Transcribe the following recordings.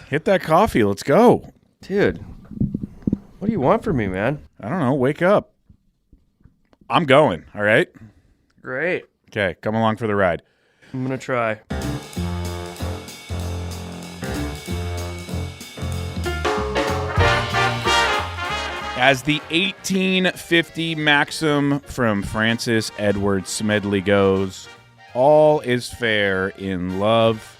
Hit that coffee. Let's go. Dude, what do you want from me, man? I don't know. Wake up. I'm going. All right? Great. Okay. Come along for the ride. I'm going to try. As the 1850 maxim from Francis Edward Smedley goes, all is fair in love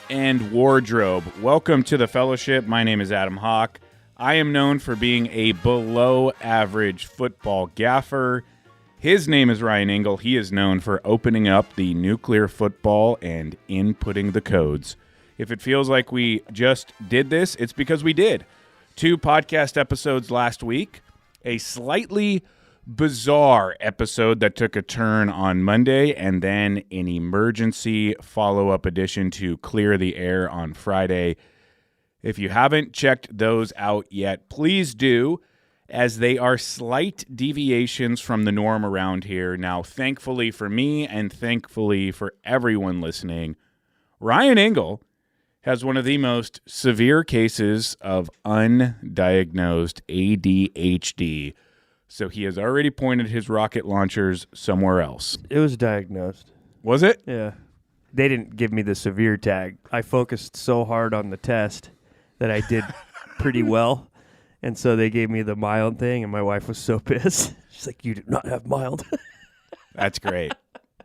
and wardrobe. Welcome to the fellowship. My name is Adam Hawk. I am known for being a below-average football gaffer. His name is Ryan Engle. He is known for opening up the nuclear football and inputting the codes. If it feels like we just did this, it's because we did. 2 podcast episodes last week, a slightly bizarre episode that took a turn on Monday, and then an emergency follow-up edition to clear the air on Friday. If you haven't checked those out yet, please do, as they are slight deviations from the norm around here. Now, thankfully for me and thankfully for everyone listening, Ryan Engle has one of the most severe cases of undiagnosed ADHD, so he has already pointed his rocket launchers somewhere else. It was diagnosed. Was it? Yeah. They didn't give me the severe tag. I focused so hard on the test that I did pretty well, and so they gave me the mild thing, and my wife was so pissed. She's like, you do not have mild. That's great.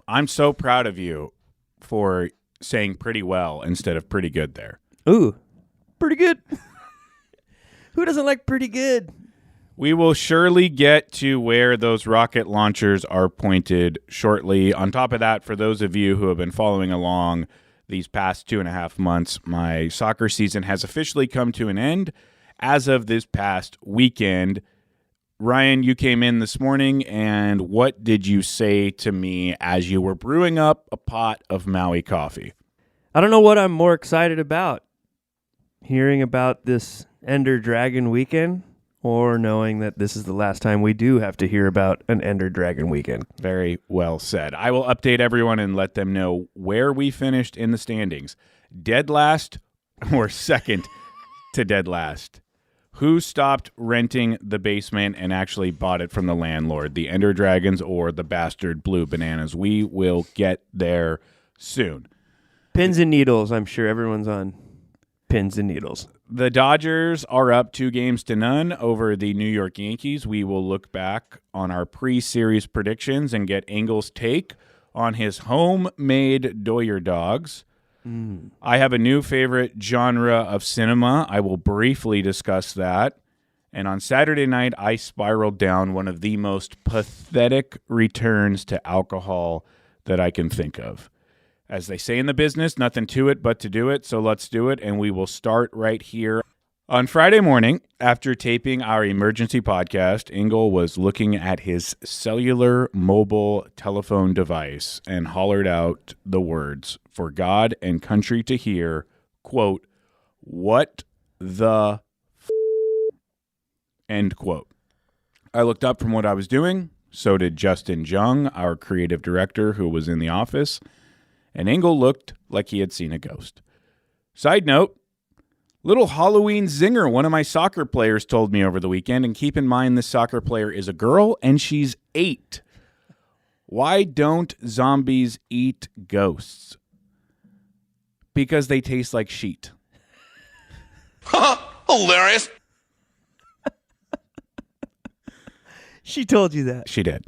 I'm so proud of you for saying pretty well instead of pretty good there. Ooh, pretty good. Who doesn't like pretty good? We will surely get to where those rocket launchers are pointed shortly. On top of that, for those of you who have been following along these past 2.5 months, my soccer season has officially come to an end as of this past weekend. Ryan, you came in this morning, and what did you say to me as you were brewing up a pot of Maui coffee? I don't know what I'm more excited about, hearing about this Ender Dragon weekend or knowing that this is the last time we do have to hear about an Ender Dragon weekend. Very well said. I will update everyone and let them know where we finished in the standings. Dead last or second to dead last? Who stopped renting the basement and actually bought it from the landlord, the Ender Dragons or the bastard Blue Bananas? We will get there soon. Pins and needles. I'm sure everyone's on pins and needles. The Dodgers are up 2-0 over the New York Yankees. We will look back on our pre-series predictions and get Engle's take on his homemade Doyer dogs. I have a new favorite genre of cinema. I will briefly discuss that. And on Saturday night, I spiraled down one of the most pathetic returns to alcohol that I can think of. As they say in the business, nothing to it but to do it, so let's do it, and we will start right here. On Friday morning, after taping our emergency podcast, Engle was looking at his cellular mobile telephone device and hollered out the words, for God and country to hear, quote, "What the f***?" End quote. I looked up from what I was doing. So did Justin Jung, our creative director, who was in the office. And Engle looked like he had seen a ghost. Side note, little Halloween zinger one of my soccer players told me over the weekend, and keep in mind this soccer player is a girl and she's 8. Why don't zombies eat ghosts? Because they taste like sheet. Hilarious. She told you that. She did.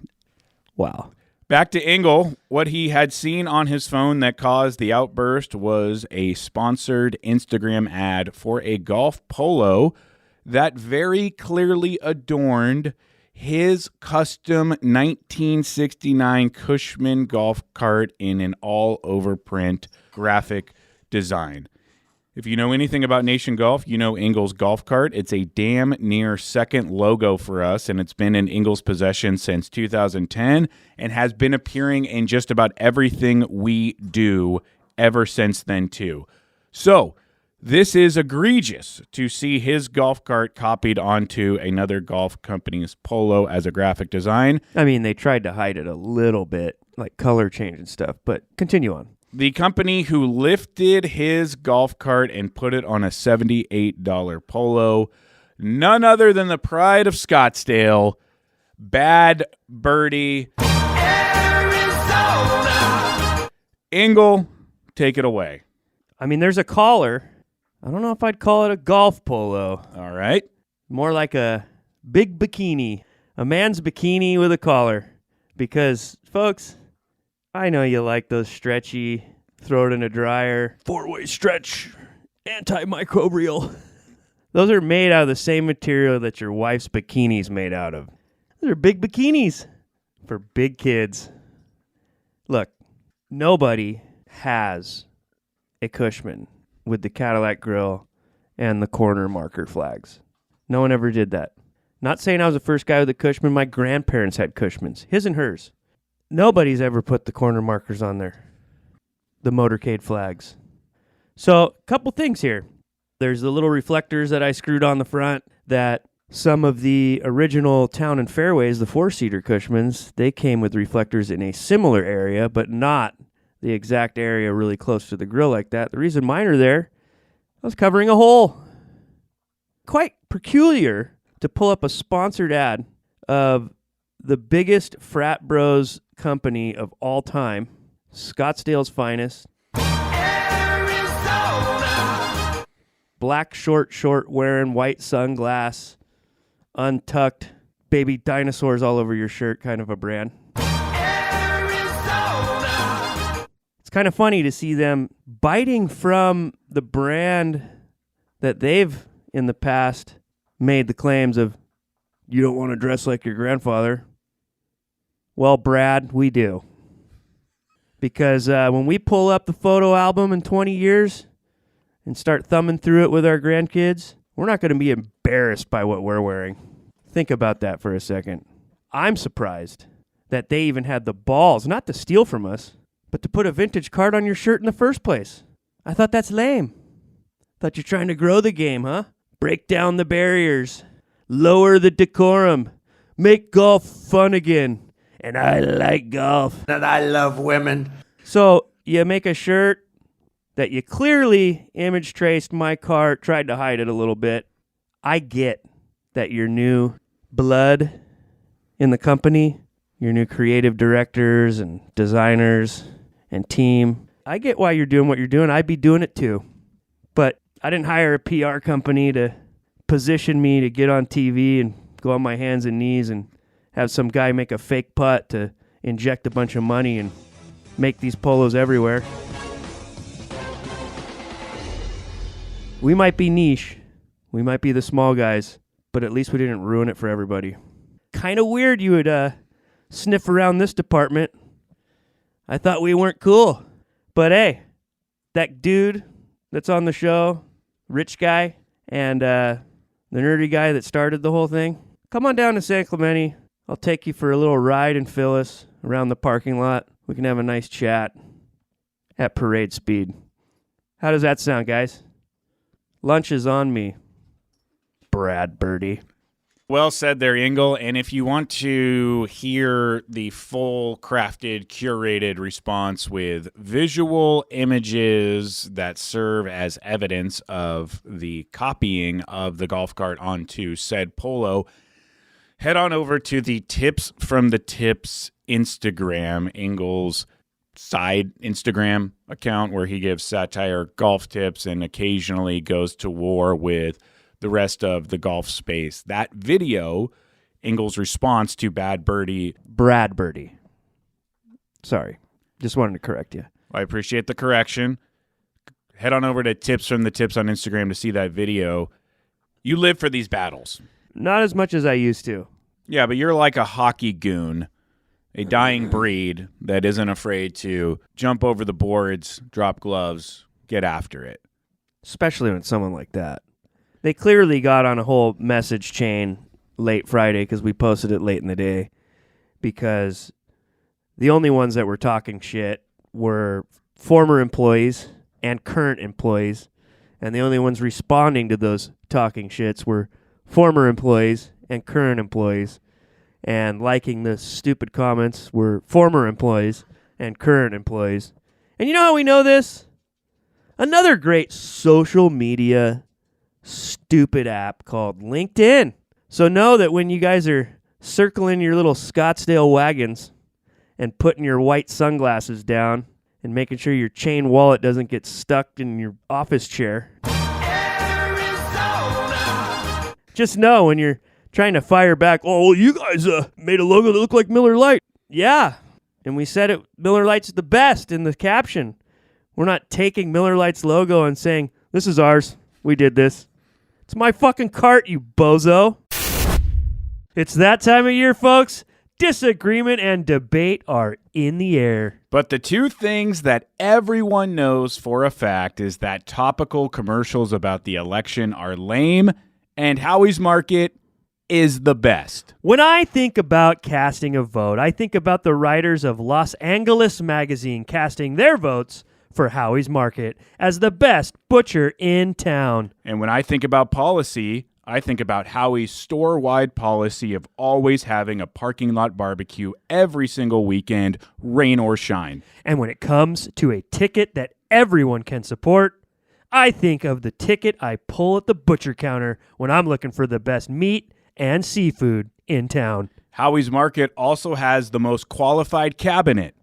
Wow. Back to Engle. What he had seen on his phone that caused the outburst was a sponsored Instagram ad for a golf polo that very clearly adorned his custom 1969 Cushman golf cart in an all-over print graphic design. If you know anything about Nation Golf, you know Engle's golf cart. It's a damn near second logo for us, and it's been in Engle's possession since 2010 and has been appearing in just about everything we do ever since then, too. So, this is egregious to see his golf cart copied onto another golf company's Polo as a graphic design. I mean, they tried to hide it a little bit, like color change and stuff, but continue on. The company who lifted his golf cart and put it on a $78 Polo, none other than the pride of Scottsdale, Bad Birdie. Arizona. Engle, take it away. I mean, there's a collar. I don't know if I'd call it a golf polo. All right. More like a big bikini. A man's bikini with a collar. Because, folks, I know you like those stretchy, throw it in a dryer, 4-way stretch, antimicrobial. Those are made out of the same material that your wife's bikini's made out of. Those are big bikinis for big kids. Look, nobody has a Cushman with the Cadillac grill and the corner marker flags. No one ever did that. Not saying I was the first guy with a Cushman. My grandparents had Cushmans, his and hers. Nobody's ever put the corner markers on there, the motorcade flags. So, a couple things here. There's the little reflectors that I screwed on the front that some of the original Town and Fairways, the 4-seater Cushmans, they came with reflectors in a similar area, but not the exact area really close to the grill like that. The reason mine are there, I was covering a hole. Quite peculiar to pull up a sponsored ad of the biggest frat bros company of all time, Scottsdale's finest. Arizona. Black short wearing, white sunglass, untucked, baby dinosaurs all over your shirt kind of a brand. It's kind of funny to see them biting from the brand that they've, in the past, made the claims of, you don't want to dress like your grandfather. Well, Brad, we do. Because when we pull up the photo album in 20 years and start thumbing through it with our grandkids, we're not going to be embarrassed by what we're wearing. Think about that for a second. I'm surprised that they even had the balls, not to steal from us, but to put a vintage card on your shirt in the first place. I thought that's lame. Thought you're trying to grow the game, huh? Break down the barriers. Lower the decorum. Make golf fun again. And I like golf. And I love women. So you make a shirt that you clearly image traced my cart, tried to hide it a little bit. I get that your new blood in the company, your new creative directors and designers and team, I get why you're doing what you're doing. I'd be doing it too. But I didn't hire a PR company to position me to get on TV and go on my hands and knees and have some guy make a fake putt to inject a bunch of money and make these polos everywhere. We might be niche. We might be the small guys, but at least we didn't ruin it for everybody. Kind of weird you would sniff around this department. I thought we weren't cool. But hey, that dude that's on the show, rich guy, and the nerdy guy that started the whole thing, come on down to San Clemente. I'll take you for a little ride in Phyllis around the parking lot. We can have a nice chat at parade speed. How does that sound, guys? Lunch is on me. Brad Birdie. Well said there, Engle. And if you want to hear the full crafted, curated response with visual images that serve as evidence of the copying of the golf cart onto said Polo, head on over to the Tips from the Tips Instagram, Engle's side Instagram account where he gives satire golf tips and occasionally goes to war with the rest of the golf space. That video, Engle's response to Brad Birdie. Sorry. Just wanted to correct you. I appreciate the correction. Head on over to Tips from the Tips on Instagram to see that video. You live for these battles. Not as much as I used to. Yeah, but you're like a hockey goon, a dying breed that isn't afraid to jump over the boards, drop gloves, get after it. Especially when it's someone like that. They clearly got on a whole message chain late Friday because we posted it late in the day, because the only ones that were talking shit were former employees and current employees, and the only ones responding to those talking shits were former employees and current employees, and liking the stupid comments were former employees and current employees, And you know how we know this? Another great social media stupid app called LinkedIn. So know that when you guys are circling your little Scottsdale wagons and putting your white sunglasses down and making sure your chain wallet doesn't get stuck in your office chair. Arizona. Just know when you're trying to fire back, oh, well, you guys made a logo that looked like Miller Lite. Yeah, and we said it. Miller Lite's the best in the caption. We're not taking Miller Lite's logo and saying, this is ours. We did this. It's my fucking cart, you bozo. It's that time of year, folks. Disagreement and debate are in the air. But the two things that everyone knows for a fact is that topical commercials about the election are lame and Howie's Market is the best. When I think about casting a vote, I think about the writers of Los Angeles magazine casting their votes for Howie's Market as the best butcher in town. And when I think about policy, I think about Howie's store-wide policy of always having a parking lot barbecue every single weekend, rain or shine. And when it comes to a ticket that everyone can support, I think of the ticket I pull at the butcher counter when I'm looking for the best meat and seafood in town. Howie's Market also has the most qualified cabinet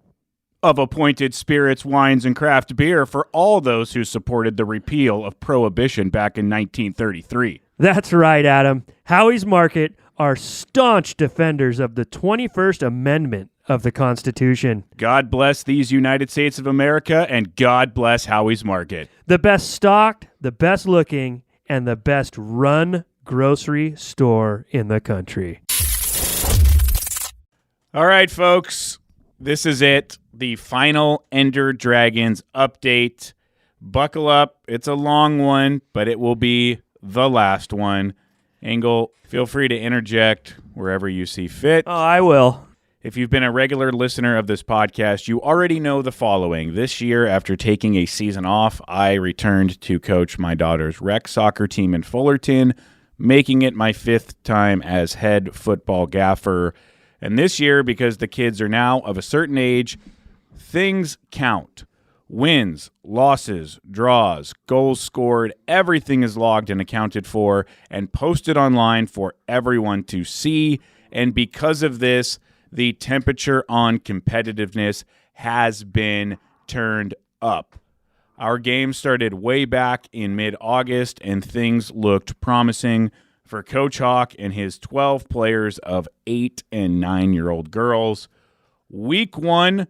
of appointed spirits, wines, and craft beer for all those who supported the repeal of Prohibition back in 1933. That's right, Adam. Howie's Market are staunch defenders of the 21st Amendment of the Constitution. God bless these United States of America, and God bless Howie's Market. The best stocked, the best looking, and the best run grocery store in the country. All right, folks. This is it. The final Ender Dragons update. Buckle up. It's a long one, but it will be the last one. Engle, feel free to interject wherever you see fit. Oh, I will. If you've been a regular listener of this podcast, you already know the following. This year, after taking a season off, I returned to coach my daughter's rec soccer team in Fullerton, making it my 5th time as head football gaffer. And this year, because the kids are now of a certain age, things count. Wins, losses, draws, goals scored, everything is logged and accounted for and posted online for everyone to see. And because of this, the temperature on competitiveness has been turned up. Our game started way back in mid-August, and things looked promising for Coach Hawk and his 12 players of 8 and 9-year-old girls. Week 1,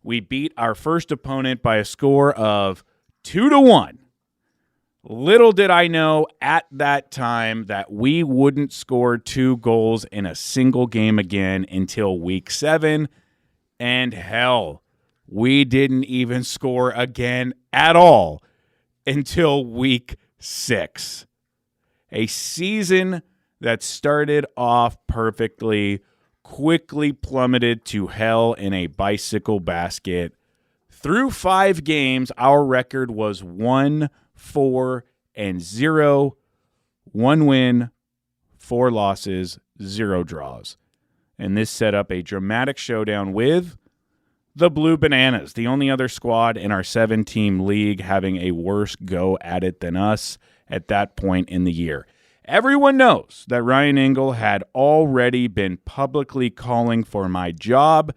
we beat our first opponent by a score of 2-1. Little did I know at that time that we wouldn't score 2 goals in a single game again until week 7. And hell, we didn't even score again at all until week 6. A season that started off perfectly quickly plummeted to hell in a bicycle basket. Through 5 games, our record was 1-4-0, 1 win, 4 losses, 0 draws. And this set up a dramatic showdown with the Blue Bananas, the only other squad in our 7-team league having a worse go at it than us at that point in the year. Everyone knows that Ryan Engle had already been publicly calling for my job,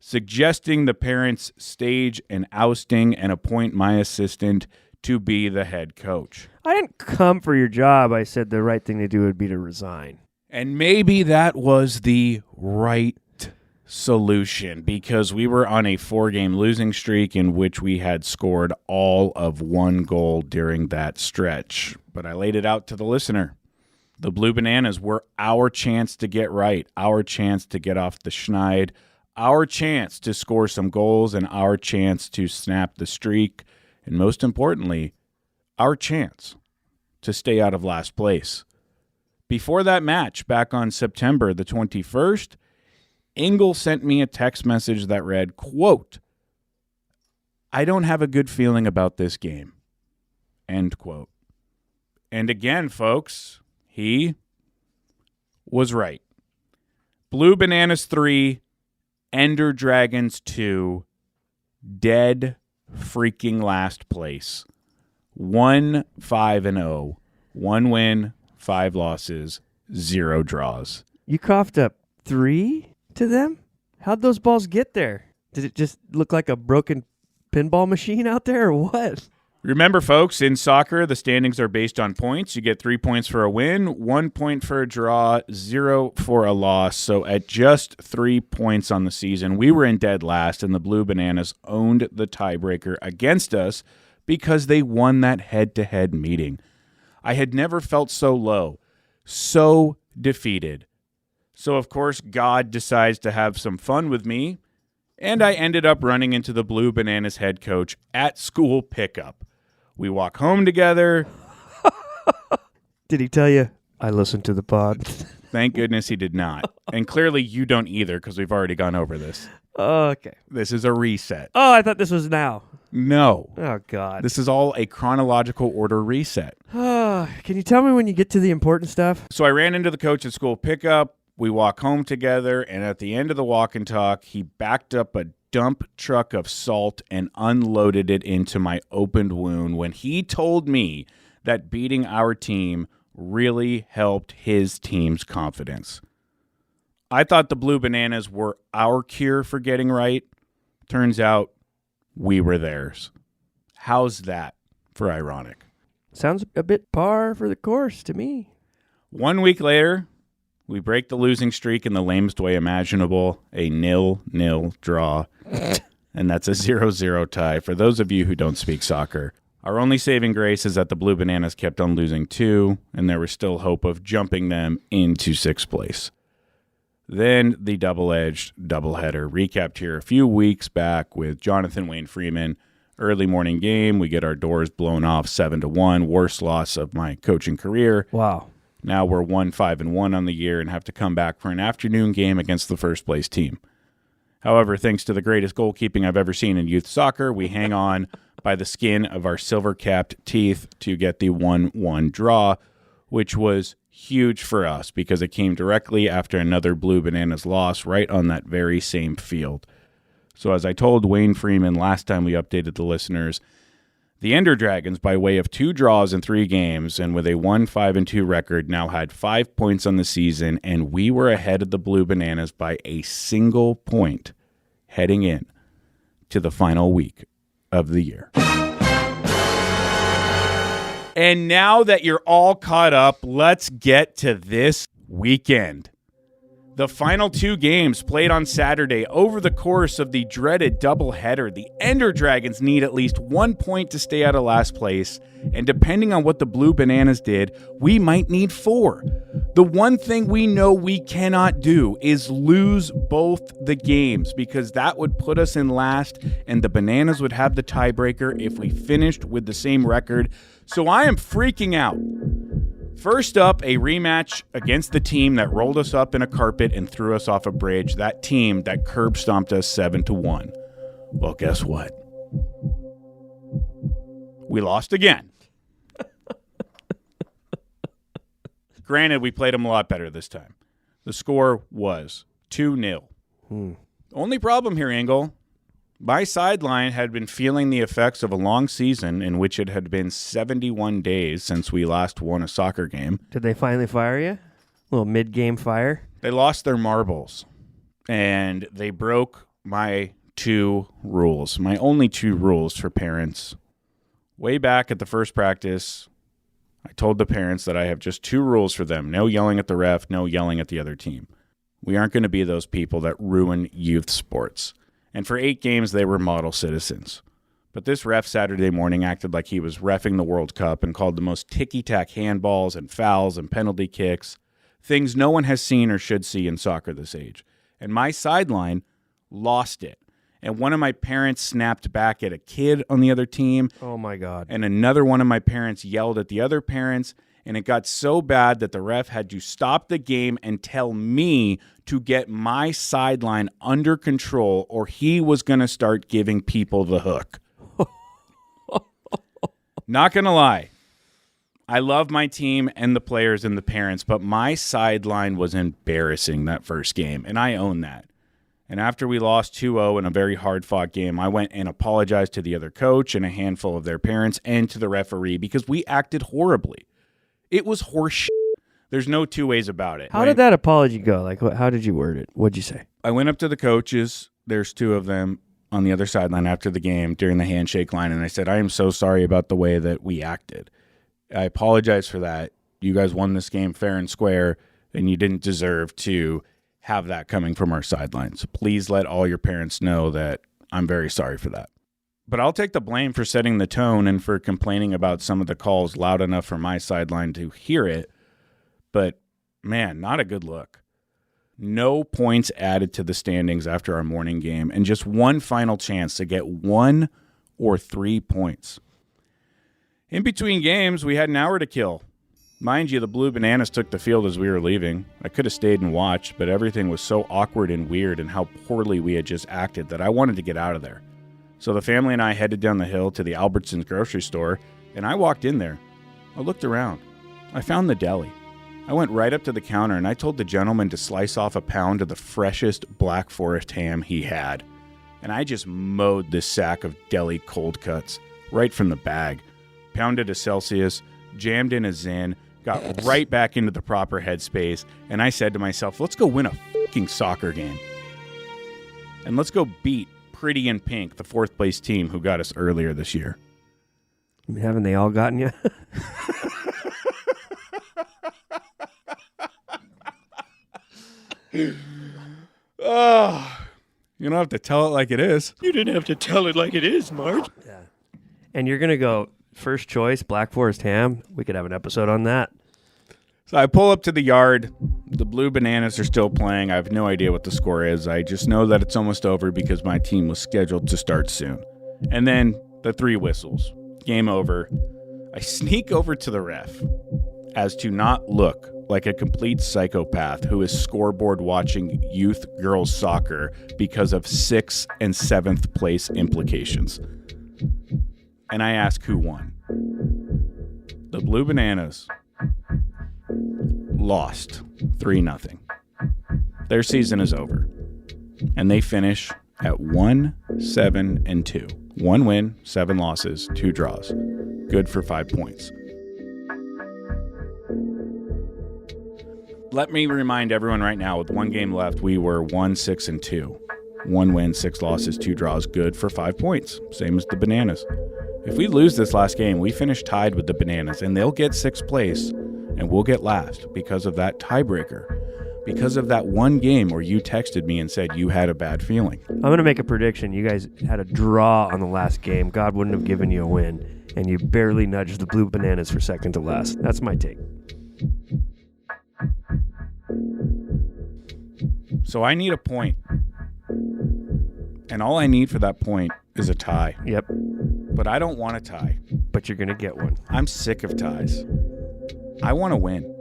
suggesting the parents stage an ousting and appoint my assistant to be the head coach. I didn't come for your job. I said the right thing to do would be to resign. And maybe that was the right solution, because we were on a 4-game losing streak in which we had scored all of 1 goal during that stretch. But I laid it out to the listener. The Blue Bananas were our chance to get right, our chance to get off the schneid, our chance to score some goals, and our chance to snap the streak, and most importantly, our chance to stay out of last place. Before that match, back on September the 21st, Engle sent me a text message that read, quote, "I don't have a good feeling about this game," end quote. And again, folks, he was right. Blue Bananas 3, Ender Dragons 2, dead freaking last place. 1-5-0. 1 win, 5 losses, 0 draws. You coughed up 3 to them? How'd those balls get there? Did it just look like a broken pinball machine out there or what? Remember, folks, in soccer, the standings are based on points. You get 3 points for a win, 1 point for a draw, 0 for a loss. So at just 3 points on the season, we were in dead last, and the Blue Bananas owned the tiebreaker against us because they won that head-to-head meeting. I had never felt so low, so defeated. So, of course, God decides to have some fun with me, and I ended up running into the Blue Bananas head coach at school pickup. We walk home together. Did he tell you, I listened to the pod? Thank goodness he did not. And clearly you don't either because we've already gone over this. Okay. This is a reset. Oh, I thought this was now. No. Oh, God. This is all a chronological order reset. Can you tell me when you get to the important stuff? So I ran into the coach at school pickup. We walk home together, and at the end of the walk and talk, he backed up a dump truck of salt and unloaded it into my opened wound when he told me that beating our team really helped his team's confidence. I thought the Blue Bananas were our cure for getting right. Turns out we were theirs. How's that for ironic? Sounds a bit par for the course to me. 1 week later, we break the losing streak in the lamest way imaginable, a 0-0 draw, and that's a 0-0 tie. For those of you who don't speak soccer, our only saving grace is that the Blue Bananas kept on losing too, and there was still hope of jumping them into 6th place. Then the double-edged doubleheader recapped here a few weeks back with Jonathan Wayne Freeman. Early morning game, we get our doors blown off 7-1, worst loss of my coaching career. Wow. Now we're 1-5-1 on the year and have to come back for an afternoon game against the first place team. However, thanks to the greatest goalkeeping I've ever seen in youth soccer, we hang on by the skin of our silver-capped teeth to get the 1-1 draw, which was huge for us because it came directly after another Blue Bananas loss right on that very same field. So as I told Wayne Freeman last time we updated the listeners, the Ender Dragons, by way of 2 draws in 3 games and with a 1-5-2 record, now had 5 points on the season, and we were ahead of the Blue Bananas by a single point heading in to the final week of the year. And now that you're all caught up, let's get to this weekend. The final 2 games played on Saturday over the course of the dreaded doubleheader. The Ender Dragons need at least 1 point to stay out of last place, and depending on what the Blue Bananas did, we might need 4. The one thing we know we cannot do is lose both the games because that would put us in last, and the Bananas would have the tiebreaker if we finished with the same record. So I am freaking out. First up, a rematch against the team that rolled us up in a carpet and threw us off a bridge, that team that curb stomped us 7-1. Well, guess what? We lost again. Granted, we played them a lot better this time. The score was 2-0. Only problem here, Engle, my sideline had been feeling the effects of a long season in which it had been 71 days since we last won a soccer game. Did they finally fire you? A little mid-game fire? They lost their marbles, and they broke my 2 rules, my only 2 rules for parents. Way back at the first practice, I told the parents that I have just 2 rules for them. No yelling at the ref, no yelling at the other team. We aren't going to be those people that ruin youth sports. And for 8 games, they were model citizens. But this ref Saturday morning acted like he was reffing the World Cup and called the most ticky-tack handballs and fouls and penalty kicks, things no one has seen or should see in soccer this age. And my sideline lost it. And one of my parents snapped back at a kid on the other team. Oh, my God. And another one of my parents yelled at the other parents. And it got so bad that the ref had to stop the game and tell me to get my sideline under control, or he was going to start giving people the hook. Not going to lie. I love my team and the players and the parents, but my sideline was embarrassing that first game, and I own that. And after we lost 2-0 in a very hard-fought game, I went and apologized to the other coach and a handful of their parents and to the referee because we acted horribly. It was horse. There's no two ways about it. How did that apology go? Like, how did you word it? What'd you say? I went up to the coaches. There's two of them on the other sideline after the game during the handshake line, and I said, I am so sorry about the way that we acted. I apologize for that. You guys won this game fair and square, and you didn't deserve to have that coming from our sidelines. Please let all your parents know that I'm very sorry for that. But I'll take the blame for setting the tone and for complaining about some of the calls loud enough for my sideline to hear it. But, man, not a good look. No points added to the standings after our morning game, and just one final chance to get 1 or 3 points. In between games, we had an hour to kill. Mind you, the Blue Bananas took the field as we were leaving. I could have stayed and watched, but everything was so awkward and weird and how poorly we had just acted that I wanted to get out of there. So the family and I headed down the hill to the Albertsons grocery store, and I walked in there. I looked around. I found the deli. I went right up to the counter, and I told the gentleman to slice off a pound of the freshest Black Forest ham he had. And I just mowed this sack of deli cold cuts right from the bag. Pounded a Celsius, jammed in a Zin, got right back into the proper headspace, and I said to myself, let's go win a fucking soccer game. And let's go beat Pretty in Pink, the fourth place team who got us earlier this year. Haven't they all gotten you? Oh, you don't have to tell it like it is. You didn't have to tell it like it is, Marge. Yeah. And you're going to go first choice, Black Forest ham. We could have an episode on that. So I pull up to the yard. The Blue Bananas are still playing. I have no idea what the score is. I just know that it's almost over because my team was scheduled to start soon. And then the 3 whistles. Game over. I sneak over to the ref as to not look like a complete psychopath who is scoreboard watching youth girls soccer because of 6th and 7th place implications. And I ask who won. The Blue Bananas lost 3-0. Their season is over. And they finish at 1-7-2. 1 win, 7 losses, 2 draws. Good for 5 points. Let me remind everyone right now, with 1 game left, we were 1-6-2. 1 win, 6 losses, 2 draws, good for 5 points. Same as the Bananas. If we lose this last game, we finish tied with the Bananas, and they'll get 6th place, and we'll get last because of that tiebreaker. Because of that one game where you texted me and said you had a bad feeling. I'm going to make a prediction. You guys had a draw on the last game. God wouldn't have given you a win, and you barely nudged the Blue Bananas for second to last. That's my take. So I need a point. And all I need for that point is a tie. Yep. But I don't want a tie. But you're going to get one. I'm sick of ties. I want to win.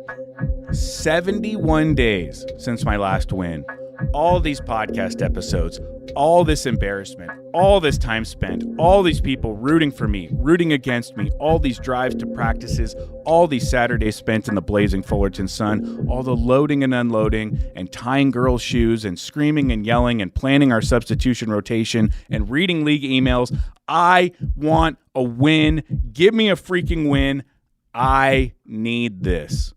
71 days since my last win. All these podcast episodes, all this embarrassment, all this time spent, all these people rooting for me, rooting against me, all these drives to practices, all these Saturdays spent in the blazing Fullerton sun, all the loading and unloading and tying girls' shoes and screaming and yelling and planning our substitution rotation and reading league emails. I want a win. Give me a freaking win. I need this.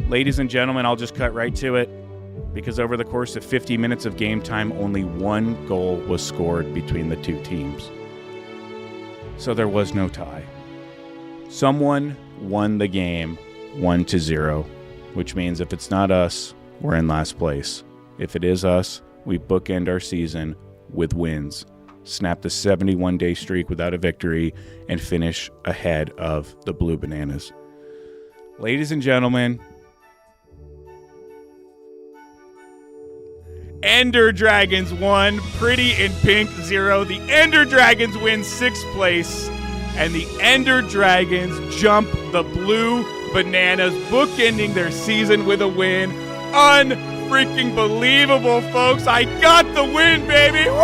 Ladies and gentlemen, I'll just cut right to it because over the course of 50 minutes of game time, only 1 goal was scored between the 2 teams. So there was no tie. Someone won the game 1-0, which means if it's not us, we're in last place. If it is us, we bookend our season with wins, snap the 71-day streak without a victory, and finish ahead of the Blue Bananas. Ladies and gentlemen, Ender Dragons 1, Pretty in Pink 0. The Ender Dragons win 6th place, and the Ender Dragons jump the Blue Bananas, bookending their season with a win. Unfreaking believable, folks. I got the win, baby. Woo!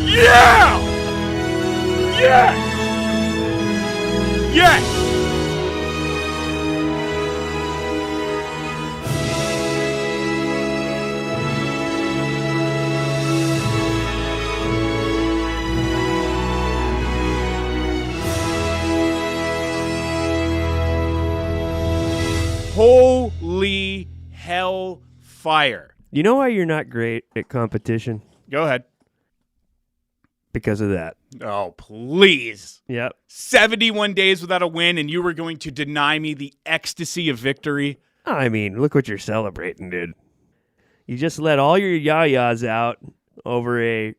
Yeah! Yes! Yes! fire. You know why you're not great at competition? Go ahead. Because of that. Oh, please. Yep. 71 days without a win, and you were going to deny me the ecstasy of victory? I mean, look what you're celebrating, dude. You just let all your yayas out over a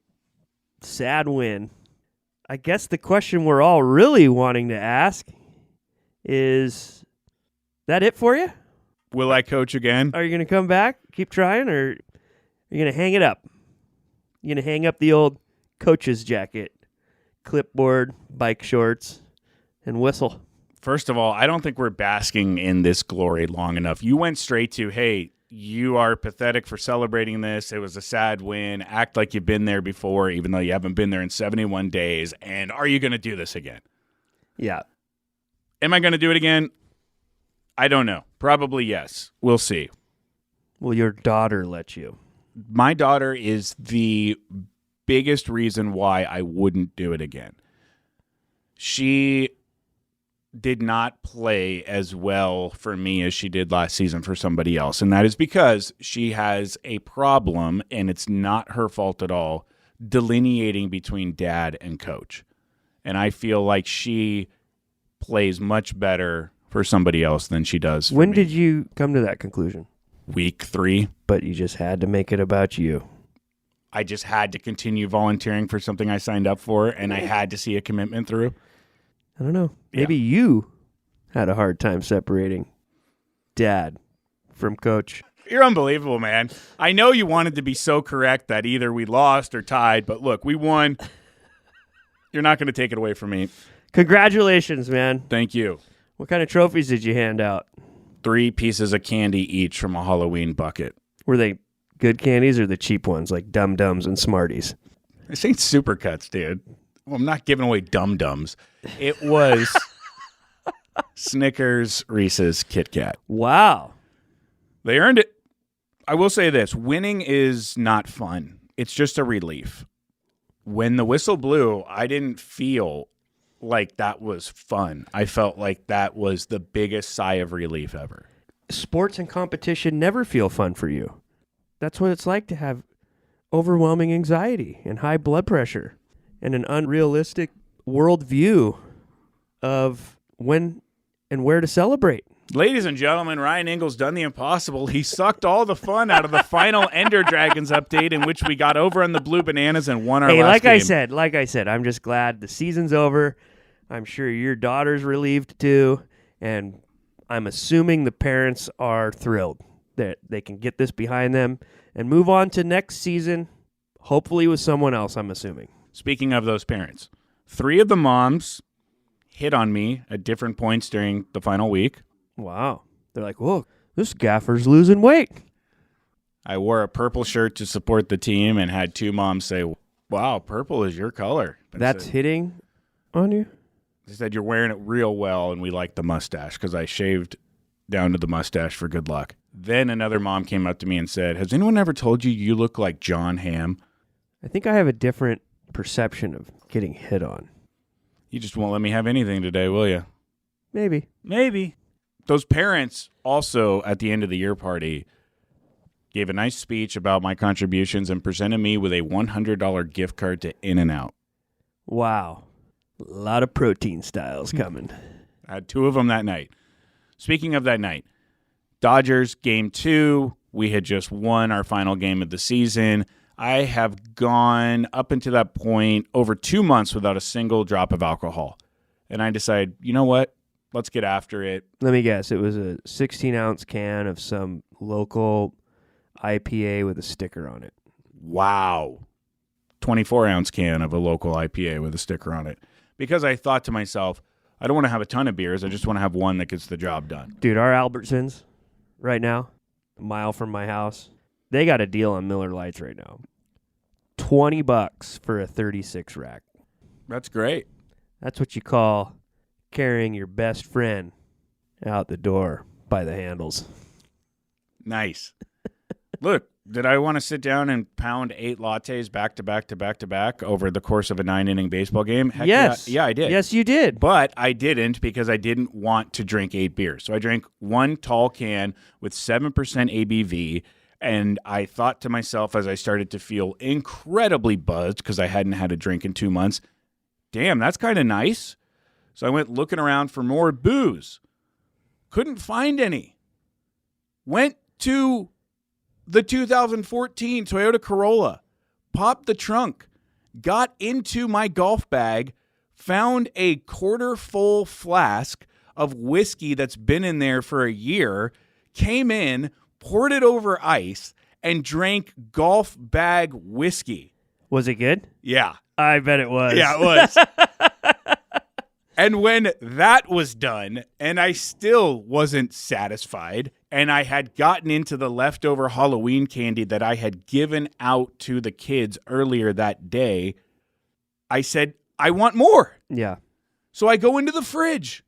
sad win. I guess the question we're all really wanting to ask is that it for you? Will I coach again? Are you going to come back, keep trying, or are you going to hang it up? You going to hang up the old coach's jacket, clipboard, bike shorts, and whistle? First of all, I don't think we're basking in this glory long enough. You went straight to, hey, you are pathetic for celebrating this. It was a sad win. Act like you've been there before, even though you haven't been there in 71 days. And are you going to do this again? Yeah. Am I going to do it again? I don't know. Probably yes. We'll see. Will your daughter let you? My daughter is the biggest reason why I wouldn't do it again. She did not play as well for me as she did last season for somebody else. And that is because she has a problem, and it's not her fault at all, delineating between dad and coach. And I feel like she plays much better for somebody else than she does for When me. did you come to that conclusion? Week 3. But you just had to make it about you. I just had to continue volunteering for something I signed up for, and I had to see a commitment through. I don't know. Maybe you had a hard time separating dad from coach. You're unbelievable, man. I know you wanted to be so correct that either we lost or tied, but look, we won. You're not going to take it away from me. Congratulations, man. Thank you. What kind of trophies did you hand out? 3 pieces of candy each from a Halloween bucket. Were they good candies or the cheap ones like Dum Dums and Smarties? This ain't Supercuts, dude. Well, I'm not giving away Dum Dums. It was Snickers, Reese's, Kit Kat. Wow. They earned it. I will say this. Winning is not fun. It's just a relief. When the whistle blew, I didn't feel like that was fun. I felt like that was the biggest sigh of relief ever. Sports and competition never feel fun for you. That's what it's like to have overwhelming anxiety and high blood pressure and an unrealistic worldview of when and where to celebrate. Ladies and gentlemen, Ryan Engle's done the impossible. He sucked all the fun out of the final Ender Dragons update in which we got over on the Blue Bananas and won our last game. Like I said, I'm just glad the season's over. I'm sure your daughter's relieved too, and I'm assuming the parents are thrilled that they can get this behind them and move on to next season, hopefully with someone else, I'm assuming. Speaking of those parents, 3 of the moms hit on me at different points during the final week. Wow. They're like, whoa, this gaffer's losing weight. I wore a purple shirt to support the team and had 2 moms say, wow, purple is your color. But That's hitting on you? They said, you're wearing it real well, and we like the mustache, because I shaved down to the mustache for good luck. Then another mom came up to me and said, has anyone ever told you you look like John Hamm? I think I have a different perception of getting hit on. You just won't let me have anything today, will you? Maybe. Maybe. Those parents also, at the end of the year party, gave a nice speech about my contributions and presented me with a $100 gift card to In-N-Out. Wow. A lot of protein styles coming. I had 2 of them that night. Speaking of that night, Dodgers game 2, we had just won our final game of the season. I have gone up until that point over 2 months without a single drop of alcohol. And I decided, you know what? Let's get after it. Let me guess. It was a 16-ounce can of some local IPA with a sticker on it. Wow. 24-ounce can of a local IPA with a sticker on it. Because I thought to myself, I don't want to have a ton of beers. I just want to have one that gets the job done. Dude, our Albertsons right now, a mile from my house, they got a deal on Miller Lights right now. $20 for a 36 rack. That's great. That's what you call carrying your best friend out the door by the handles. Nice. Look, did I want to sit down and pound 8 lattes back to back to back to back over the course of a 9-inning baseball game? Heck Yes. Yeah, I did. Yes, you did. But I didn't because I didn't want to drink 8 beers. So I drank 1 tall can with 7% ABV, And I thought to myself as I started to feel incredibly buzzed because I hadn't had a drink in 2 months, damn, that's kind of nice. So I went looking around for more booze. Couldn't find any. Went to the 2014 Toyota Corolla, popped the trunk, got into my golf bag, found a quarter-full flask of whiskey that's been in there for a year, came in, poured it over ice, and drank golf bag whiskey. Was it good? Yeah. I bet it was. Yeah, it was. And when that was done, and I still wasn't satisfied, and I had gotten into the leftover Halloween candy that I had given out to the kids earlier that day, I said, I want more. Yeah. So I go into the fridge.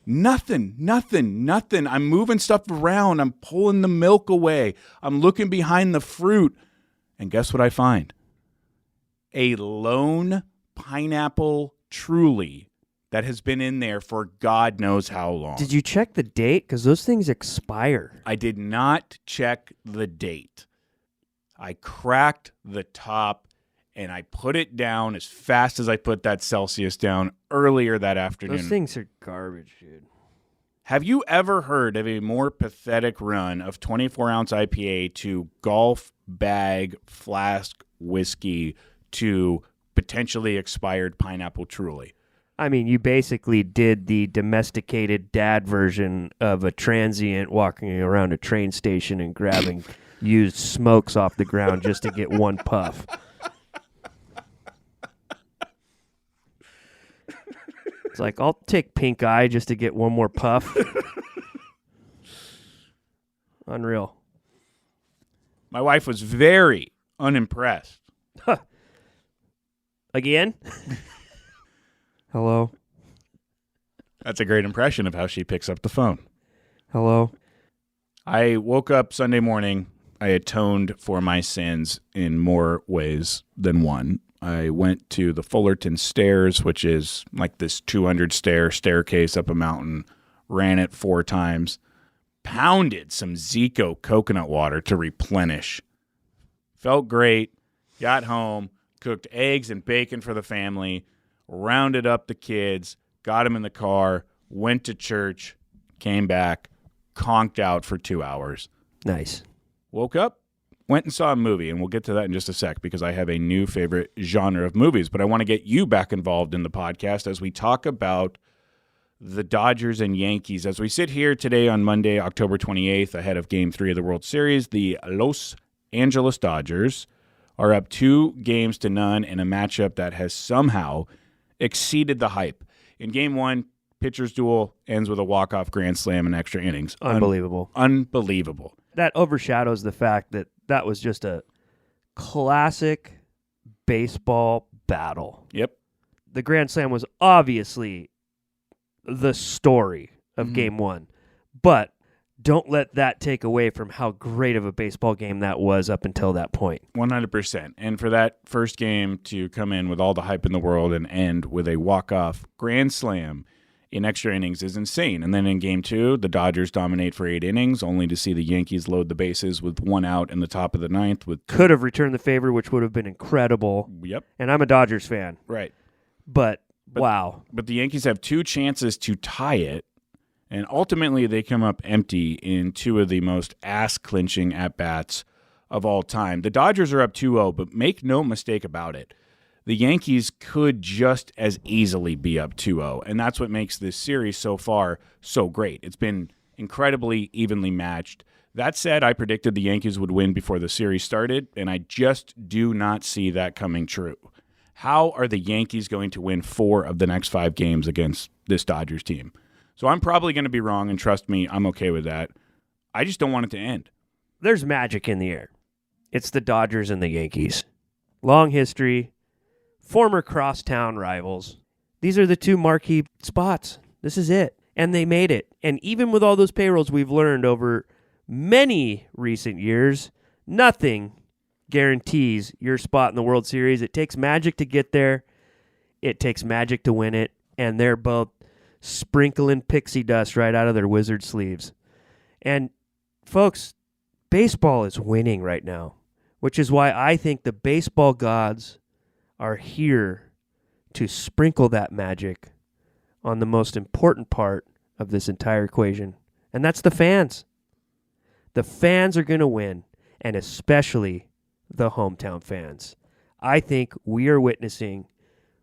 Nothing. I'm moving stuff around. I'm pulling the milk away. I'm looking behind the fruit. And guess what I find? A lone pineapple Truly that has been in there for God knows how long. Did you check the date? Because those things expire. I did not check the date. I cracked the top and I put it down as fast as I put that Celsius down earlier that afternoon. Those things are garbage, dude. Have you ever heard of a more pathetic run of 24-ounce IPA to golf bag flask whiskey to potentially expired pineapple Truly? I mean, you basically did the domesticated dad version of a transient walking around a train station and grabbing used smokes off the ground just to get one puff. It's like, I'll take pink eye just to get one more puff. Unreal. My wife was very unimpressed. Again? Hello? That's a great impression of how she picks up the phone. Hello? I woke up Sunday morning. I atoned for my sins in more ways than one. I went to the Fullerton Stairs, which is like this 200 staircase up a mountain, ran it 4 times, pounded some Zico coconut water to replenish. Felt great, got home, cooked eggs and bacon for the family, rounded up the kids, got them in the car, went to church, came back, conked out for 2 hours. Nice. Woke up, went and saw a movie, and we'll get to that in just a sec because I have a new favorite genre of movies. But I want to get you back involved in the podcast as we talk about the Dodgers and Yankees. As we sit here today on Monday, October 28th, ahead of Game 3 of the World Series, the Los Angeles Dodgers are up 2-0 in a matchup that has somehow exceeded the hype. In Game 1, pitcher's duel ends with a walk-off grand slam in extra innings. Unbelievable. Unbelievable. That overshadows the fact that that was just a classic baseball battle. Yep. The grand slam was obviously the story of Game 1, but don't let that take away from how great of a baseball game that was up until that point. 100%. And for that first game to come in with all the hype in the world and end with a walk-off grand slam in extra innings is insane. And then in Game 2, the Dodgers dominate for 8 innings, only to see the Yankees load the bases with 1 out in the top of the 9th. Could have returned the favor, which would have been incredible. Yep. And I'm a Dodgers fan. Right. But wow. But the Yankees have 2 chances to tie it, and ultimately they come up empty in 2 of the most ass-clinching at-bats of all time. The Dodgers are up 2-0, but make no mistake about it. The Yankees could just as easily be up 2-0, and that's what makes this series so far so great. It's been incredibly evenly matched. That said, I predicted the Yankees would win before the series started, and I just do not see that coming true. How are the Yankees going to win 4 of the next 5 games against this Dodgers team? So I'm probably going to be wrong, and trust me, I'm okay with that. I just don't want it to end. There's magic in the air. It's the Dodgers and the Yankees. Long history. Former crosstown rivals. These are the 2 marquee spots. This is it. And they made it. And even with all those payrolls we've learned over many recent years, nothing guarantees your spot in the World Series. It takes magic to get there. It takes magic to win it. And they're both sprinkling pixie dust right out of their wizard sleeves. And folks, Baseball is winning right now, which is why I think the baseball gods are here to sprinkle that magic on the most important part of this entire equation, and that's the fans. The fans are going to win, and especially the hometown fans. I think we are witnessing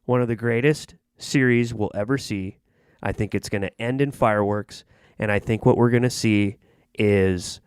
one of the greatest series we'll ever see. I think it's going to end in fireworks, and I think what we're going to see is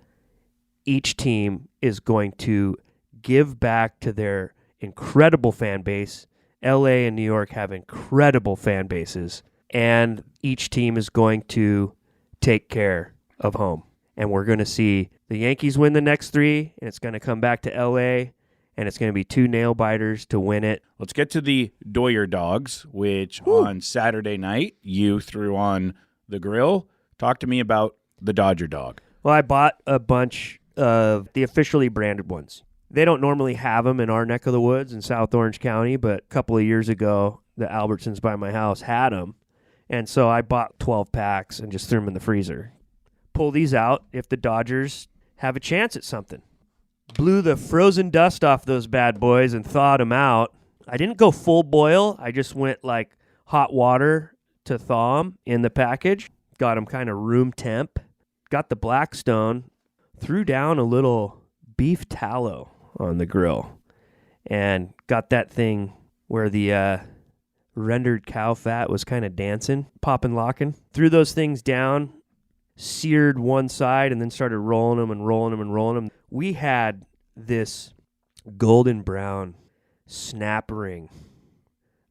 each team is going to give back to their incredible fan base. LA and New York have incredible fan bases, and each team is going to take care of home. And we're going to see the Yankees win the next 3, and it's going to come back to LA, and it's going to be 2 nail-biters to win it. Let's get to the Doyer Dogs, which on Saturday night you threw on the grill. Talk to me about the Dodger Dog. Well, I bought a bunch of the officially branded ones. They don't normally have them in our neck of the woods in South Orange County, but a couple of years ago, the Albertsons by my house had them. And so I bought 12 packs and just threw them in the freezer. Pull these out if the Dodgers have a chance at something. Blew the frozen dust off those bad boys and thawed them out. I didn't go full boil. I just went like hot water to thaw them in the package. Got them kind of room temp. Got the Blackstone. Threw down a little beef tallow on the grill. And got that thing where the rendered cow fat was kind of dancing, popping, locking. Threw those things down. Seared one side and then started rolling them and rolling them and rolling them. We had this golden brown snap ring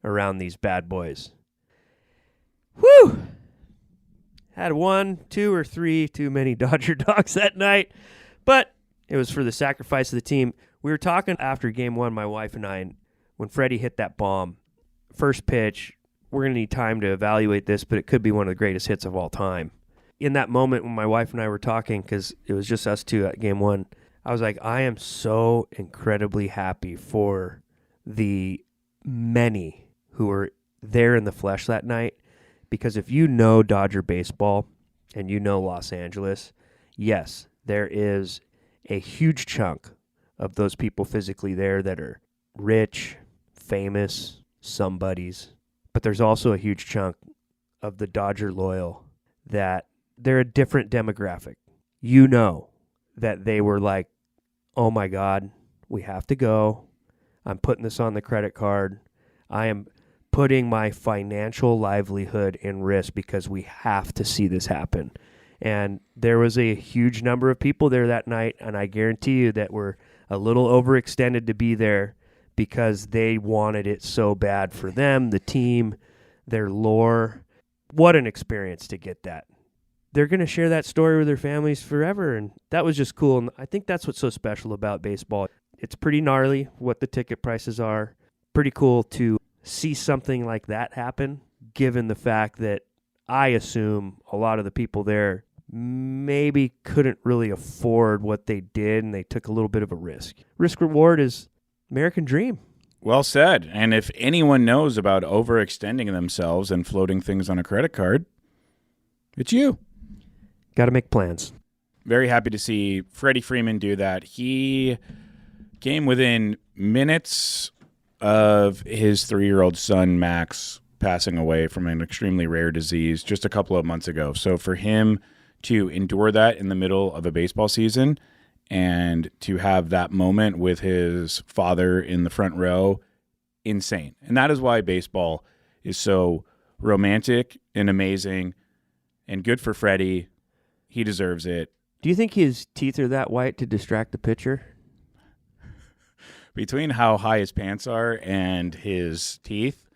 around these bad boys. Whew! Had 1, 2, or 3 too many Dodger Dogs that night, but it was for the sacrifice of the team. We were talking after game 1, my wife and I, when Freddie hit that bomb. First pitch, we're going to need time to evaluate this, but it could be one of the greatest hits of all time. In that moment when my wife and I were talking, because it was just us two at game 1, I was like, I am so incredibly happy for the many who were there in the flesh that night, because if you know Dodger baseball and you know Los Angeles, yes, there is a huge chunk of those people physically there that are rich, famous, somebodies, but there's also a huge chunk of the Dodger loyal that they're a different demographic. You know that they were like, oh my God, we have to go. I'm putting this on the credit card. I am putting my financial livelihood in risk because we have to see this happen. And there was a huge number of people there that night, and I guarantee you that were a little overextended to be there because they wanted it so bad for them, the team, their lore. What an experience to get that. They're going to share that story with their families forever, and that was just cool. And I think that's what's so special about baseball. It's pretty gnarly what the ticket prices are. Pretty cool to see something like that happen, given the fact that I assume a lot of the people there maybe couldn't really afford what they did, and they took a little bit of a risk. Risk-reward is American dream. Well said. And if anyone knows about overextending themselves and floating things on a credit card, it's you. Got to make plans. Very happy to see Freddie Freeman do that. He came within minutes of his 3-year-old son, Max, passing away from an extremely rare disease just a couple of months ago. So for him to endure that in the middle of a baseball season and to have that moment with his father in the front row, insane. And that is why baseball is so romantic and amazing and good for Freddie. He deserves it. Do you think his teeth are that white to distract the pitcher? Between how high his pants are and his teeth,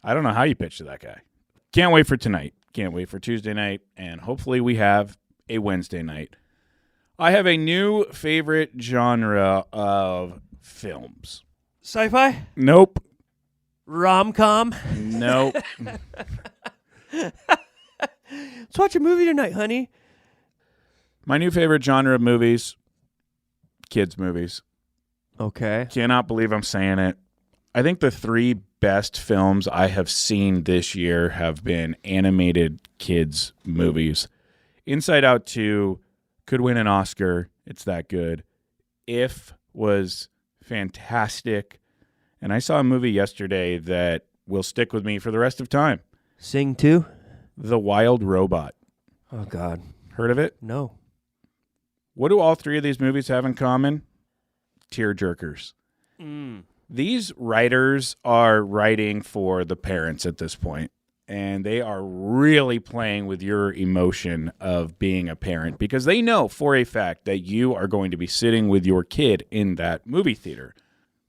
I don't know how you pitch to that guy. Can't wait for tonight. Can't wait for Tuesday night, and hopefully we have a Wednesday night. I have a new favorite genre of films. Sci-fi? Nope. Rom-com? Nope. Let's watch a movie tonight, honey. My new favorite genre of movies, kids' movies. Okay. Cannot believe I'm saying it. I think the 3 best films I have seen this year have been animated kids' movies. Inside Out 2 could win an Oscar It's that good. If was fantastic. And I saw a movie yesterday that will stick with me for the rest of time. Sing 2? The Wild Robot. Oh, God. Heard of it? No. What do all three of these movies have in common? Tearjerkers. Mm. These writers are writing for the parents at this point, and they are really playing with your emotion of being a parent because they know for a fact that you are going to be sitting with your kid in that movie theater.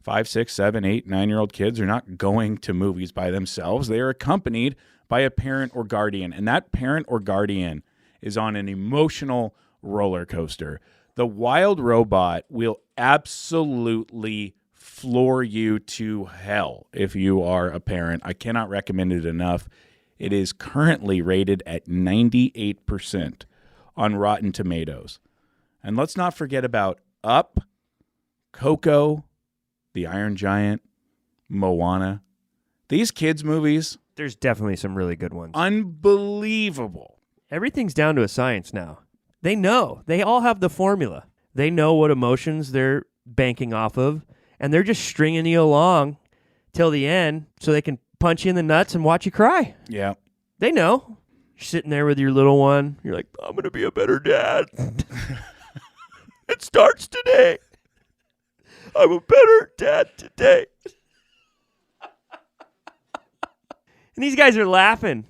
5, 6, 7, 8, 9-year-old kids are not going to movies by themselves. They are accompanied by a parent or guardian, and that parent or guardian is on an emotional roller coaster. The Wild Robot will absolutely floor you to hell if you are a parent. I cannot recommend it enough. It is currently rated at 98% on Rotten Tomatoes. And let's not forget about Up, Coco, The Iron Giant, Moana. These kids' movies, There's definitely some really good ones. unbelievable. Everything's down to a science now. They know. They all have the formula. They know what emotions they're banking off of, and they're just stringing you along till the end so they can punch you in the nuts and watch you cry. Yeah. They know. You're sitting there with your little one. You're like, I'm going to be a better dad. It starts today. I'm a better dad today. And these guys are laughing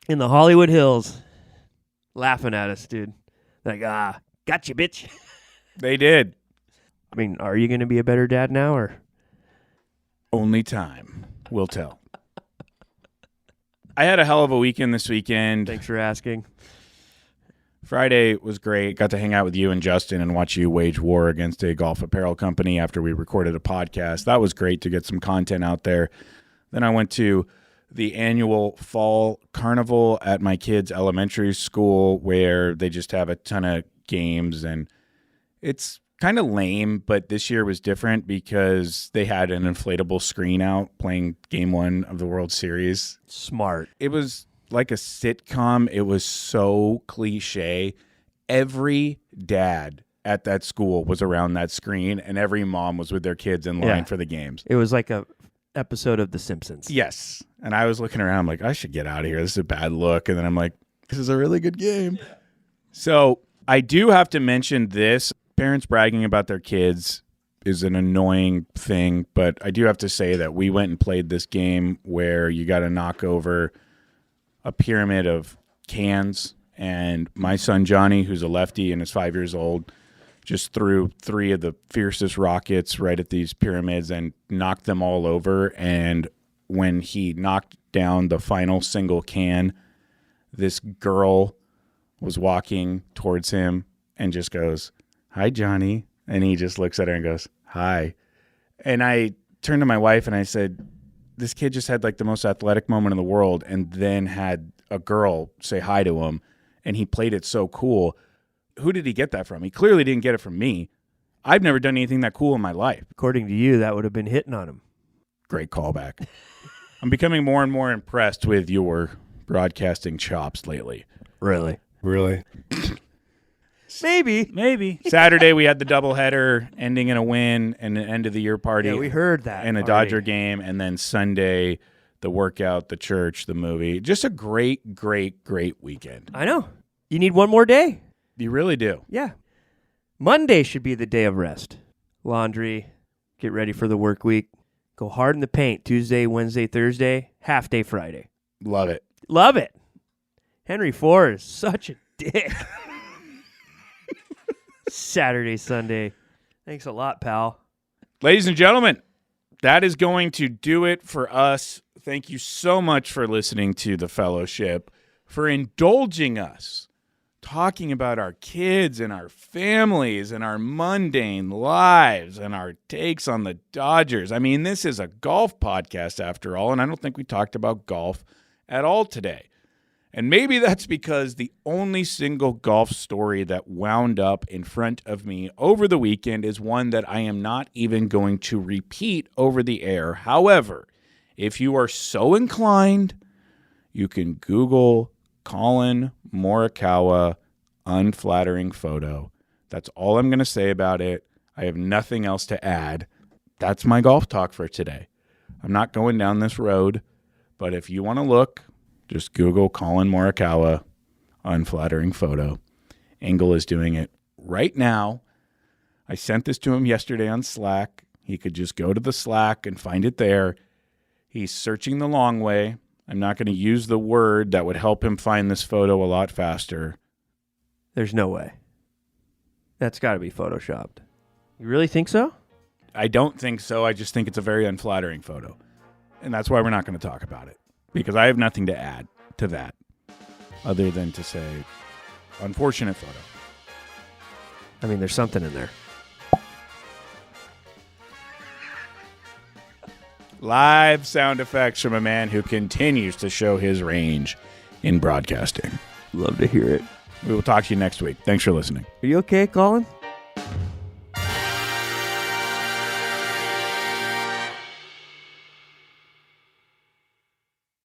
in the Hollywood Hills. Laughing at us, dude. Like, gotcha, bitch. They did. I mean, are you going to be a better dad now, or? Only time will tell. I had a hell of a weekend this weekend. Thanks for asking. Friday was great. Got to hang out with you and Justin and watch you wage war against a golf apparel company after we recorded a podcast. That was great to get some content out there. Then I went to the annual fall carnival at my kids' elementary school where they just have a ton of games, and it's kind of lame, but this year was different because they had an inflatable screen out playing game 1 of the World Series. Smart. It was like a sitcom. It was so cliche. Every dad at that school was around that screen, and every mom was with their kids in line for the games. It was like a episode of The Simpsons. Yes. And I was looking around, I'm like, I should get out of here. This is a bad look. And then I'm like, this is a really good game. So I do have to mention this. Parents bragging about their kids is an annoying thing, but I do have to say that we went and played this game where you got to knock over a pyramid of cans, and my son Johnny, who's a lefty and is 5 years old, just threw 3 of the fiercest rockets right at these pyramids and knocked them all over. And when he knocked down the final single can, this girl was walking towards him and just goes, "Hi, Johnny." And he just looks at her and goes, "Hi." And I turned to my wife and I said, this kid just had like the most athletic moment in the world and then had a girl say hi to him, and he played it so cool. Who did he get that from? He clearly didn't get it from me. I've never done anything that cool in my life. According to you, that would have been hitting on him. Great callback. I'm becoming more and more impressed with your broadcasting chops lately. Really? Really? Maybe. Saturday, we had the doubleheader ending in a win and an end-of-the-year party. Yeah, we heard that. And a Dodger game. And then Sunday, the workout, the church, the movie. Just a great weekend. I know. You need one more day. You really do. Yeah. Monday should be the day of rest. Laundry, get ready for the work week. Go hard in the paint Tuesday, Wednesday, Thursday, half day Friday. Love it. Love it. Henry Ford is such a dick. Saturday, Sunday. Thanks a lot, pal. Ladies and gentlemen, that is going to do it for us. Thank you so much for listening to The Fellowship, for indulging us, talking about our kids and our families and our mundane lives and our takes on the Dodgers. I mean, this is a golf podcast after all, and I don't think we talked about golf at all today. And maybe that's because the only single golf story that wound up in front of me over the weekend is one that I am not even going to repeat over the air. However, if you are so inclined, you can Google Colin Morikawa unflattering photo. That's all I'm going to say about it. I have nothing else to add. That's my golf talk for today. I'm not going down this road, but if you want to look, just Google Colin Morikawa unflattering photo. Engle is doing it right now. I sent this to him yesterday on Slack. He could just go to the Slack and find it there. He's searching the long way. I'm not going to use the word that would help him find this photo a lot faster. There's no way. That's got to be photoshopped. You really think so? I don't think so. I just think it's a very unflattering photo. And that's why we're not going to talk about it. Because I have nothing to add to that other than to say, unfortunate photo. I mean, there's something in there. Live sound effects from a man who continues to show his range in broadcasting. Love to hear it. We will talk to you next week. Thanks for listening. Are you okay, Colin?